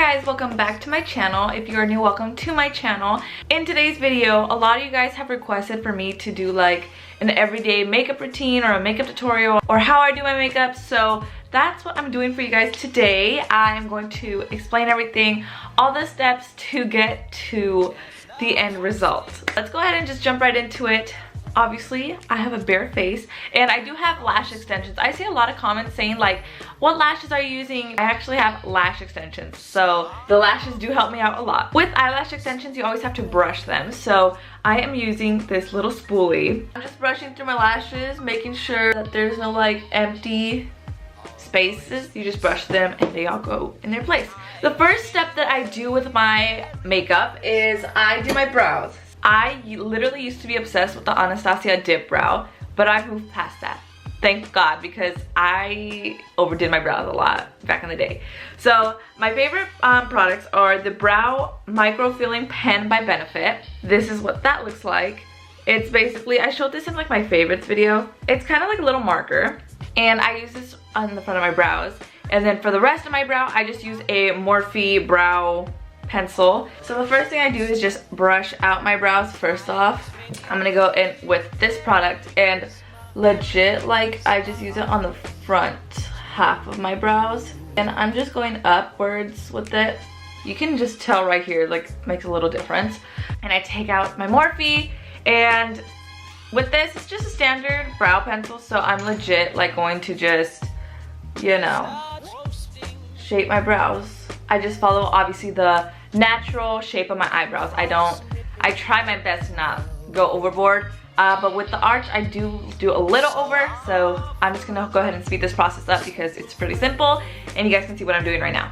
guys, welcome back to my channel. If you are new, welcome to my channel. In today's video, a lot of you guys have requested for me to do like an everyday makeup routine or a makeup tutorial or how I do my makeup, so that's what I'm doing for you guys today. I am going to explain everything, all the steps to get to the end result. Let's go ahead and just jump right into it. Obviously, I have a bare face and I do have lash extensions. I see a lot of comments saying like, what lashes are you using? I actually have lash extensions, so the lashes do help me out a lot. With eyelash extensions, you always have to brush them, so I am using this little spoolie. I'm just brushing through my lashes, making sure that there's no like empty spaces. You just brush them and they all go in their place. The first step that I do with my makeup is I do my brows. I literally used to be obsessed with the Anastasia dip brow, but I've moved past that. Thank God, because I overdid my brows a lot back in the day. So my favorite products are the Brow Micro Filling Pen by Benefit. This is what that looks like. It's basically, I showed this in like my favorites video. It's kind of like a little marker, and I use this on the front of my brows. And then for the rest of my brow, I just use a Morphe brow pencil. So the first thing I do is just brush out my brows first off. I'm gonna go in with this product and legit, like, I just use it on the front half of my brows. And I'm just going upwards with it. You can just tell right here, like, makes a little difference. And I take out my Morphe, and with this, it's just a standard brow pencil, so I'm legit like going to just, you know, shape my brows. I just follow obviously the natural shape of my eyebrows. I try my best to not go overboard, but with the arch I do a little over, so I'm just gonna go ahead and speed this process up because it's pretty simple and you guys can see what I'm doing right now.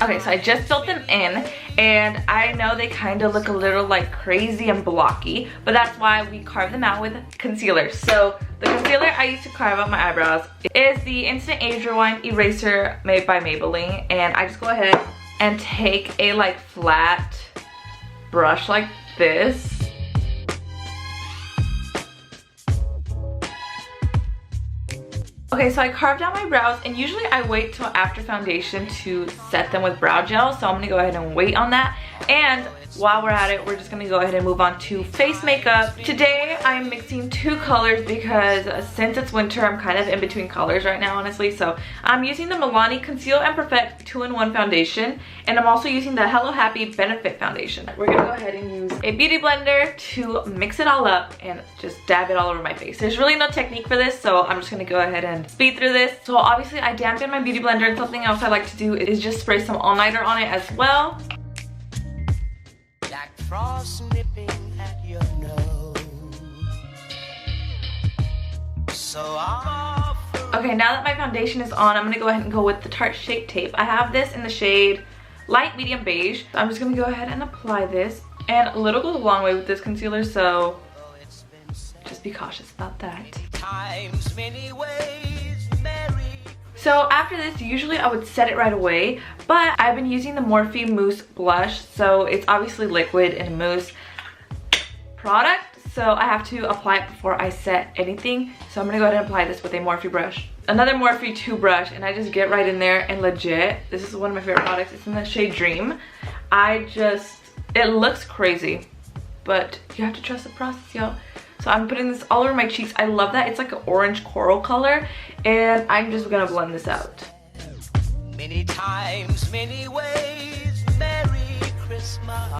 Okay, so I just filled them in, and I know they kind of look a little like crazy and blocky, but that's why we carve them out with concealer. So the concealer I use to carve out my eyebrows is the Instant Age Rewind Eraser made by Maybelline, and I just go ahead and take a like flat brush like this. Okay, so I carved out my brows, and usually I wait till after foundation to set them with brow gel, so I'm gonna go ahead and wait on that. And while we're at it, we're just gonna go ahead and move on to face makeup. Today I'm mixing two colors because since it's winter, I'm kind of in between colors right now, honestly. So I'm using the Milani Conceal and Perfect 2-in-1 foundation, and I'm also using the Hello Happy Benefit foundation. We're gonna go ahead and use a beauty blender to mix it all up and just dab it all over my face. There's really no technique for this, so I'm just gonna go ahead and speed through this. So obviously I dampen my beauty blender, and something else I like to do is just spray some all-nighter on it as well. Frost nipping at your nose. Okay, now that my foundation is on, I'm gonna go ahead and go with the Tarte Shape Tape. I have this in the shade light medium beige. I'm just gonna go ahead and apply this, and a little goes a long way with this concealer, so just be cautious about that. So after this, usually I would set it right away, but I've been using the Morphe Mousse Blush, so it's obviously liquid in a mousse product, so I have to apply it before I set anything. So I'm gonna go ahead and apply this with a Morphe brush. Another Morphe 2 brush, and I just get right in there, and legit, this is one of my favorite products. It's in the shade Dream. It looks crazy, but you have to trust the process, y'all. So I'm putting this all over my cheeks. I love that. It's like an orange coral color, and I'm just gonna blend this out. Many times, many ways, Merry Christmas.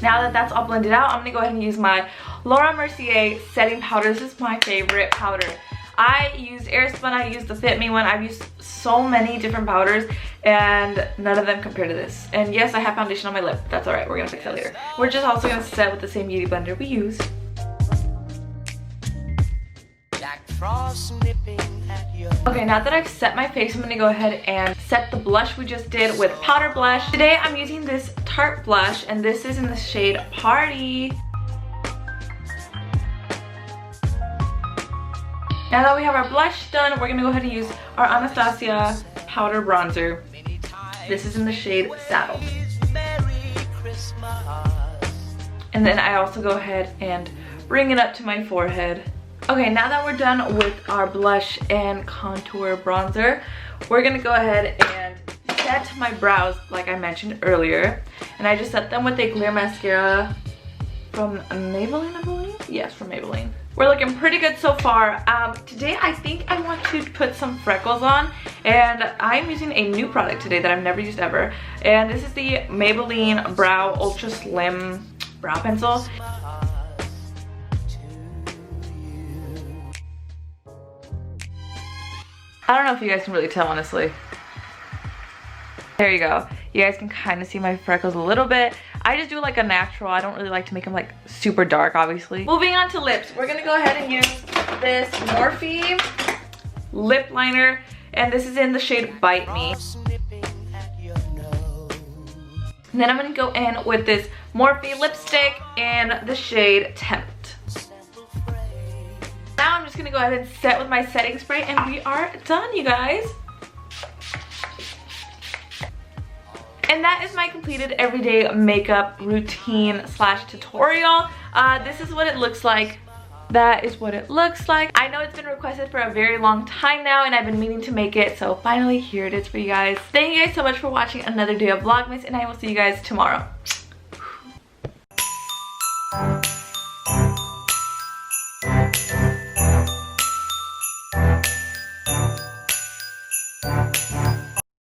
Now that that's all blended out, I'm gonna go ahead and use my Laura Mercier setting powder. This is my favorite powder. I use Airspun, I use the Fit Me one. I've used so many different powders, and none of them compare to this. And yes, I have foundation on my lip. That's all right, we're gonna fix that later. We're just also gonna set with the same beauty blender we use. Okay, now that I've set my face, I'm gonna go ahead and set the blush we just did with powder blush. Today I'm using this Tarte blush, and this is in the shade Party. Now that we have our blush done, we're gonna go ahead and use our Anastasia powder bronzer. This is in the shade Saddle. And then I also go ahead and bring it up to my forehead. Okay, now that we're done with our blush and contour bronzer, we're gonna go ahead and set my brows like I mentioned earlier. And I just set them with a clear mascara from Maybelline, I believe? Yes, from Maybelline. We're looking pretty good so far. Today I think I want to put some freckles on, and I'm using a new product today that I've never used ever. And this is the Maybelline Brow Ultra Slim Brow Pencil. I don't know if you guys can really tell, honestly. There you go. You guys can kind of see my freckles a little bit. I just do like a natural. I don't really like to make them like super dark, obviously. Moving on to lips. We're gonna go ahead and use this Morphe lip liner. And this is in the shade Bite Me. And then I'm gonna go in with this Morphe lipstick and the shade Tempt. Now I'm just gonna go ahead and set with my setting spray, and we are done, you guys. And that is my completed everyday makeup routine slash tutorial. This is what it looks like. That is what it looks like. I know it's been requested for a very long time now, and I've been meaning to make it, so finally here it is for you guys. Thank you guys so much for watching another day of Vlogmas, and I will see you guys tomorrow.